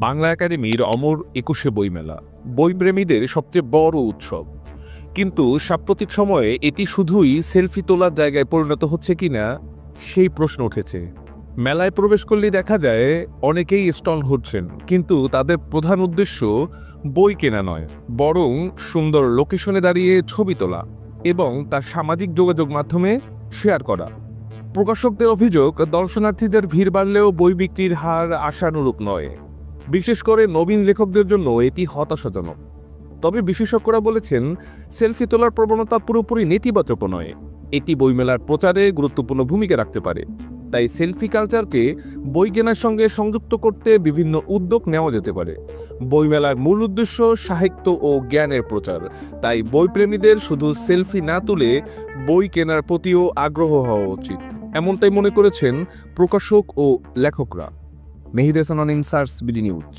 বাংলা একাডেমির অমর ২১শে বইমেলা বইপ্রেমীদের সবচেয়ে বড় উৎসব। কিন্তু সাম্প্রতিক সময়ে এটি শুধুই সেলফি তোলার জায়গায় পরিণত হচ্ছে কিনা সেই প্রশ্ন উঠেছে। মেলায় প্রবেশ করলেই দেখা যায় অনেকেই স্টল হচ্ছেন, কিন্তু তাদের প্রধান উদ্দেশ্য বই কেনা নয়, বরং সুন্দর লোকেশনে দাঁড়িয়ে ছবি তোলা এবং তা সামাজিক যোগাযোগ মাধ্যমে শেয়ার করা। প্রকাশকদের অভিযোগ, দর্শনার্থীদের ভিড় বাড়লেও বই বিক্রির হার আশানুরূপ নয়। বিশেষ করে নবীন লেখকদের জন্য এটি হতাশাজনক। তবে বিশেষজ্ঞরা বলেছেন, সেলফি তোলার প্রবণতা পুরোপুরি নেতিবাচক নয়, এটি বইমেলার প্রচারে গুরুত্বপূর্ণ ভূমিকা রাখতে পারে। তাই সেলফি কালচারকে বই কেনার সঙ্গে সংযুক্ত করতে বিভিন্ন উদ্যোগ নেওয়া যেতে পারে। বইমেলার মূল উদ্দেশ্য সাহিত্য ও জ্ঞানের প্রচার, তাই বইপ্রেমীদের শুধু সেলফি না তুলে বই কেনার প্রতিও আগ্রহ হওয়া উচিত, এমনটাই মনে করেছেন প্রকাশক ও লেখকরা। মেহিদ হাসান, ইনসার্স, বিডি নিউজ।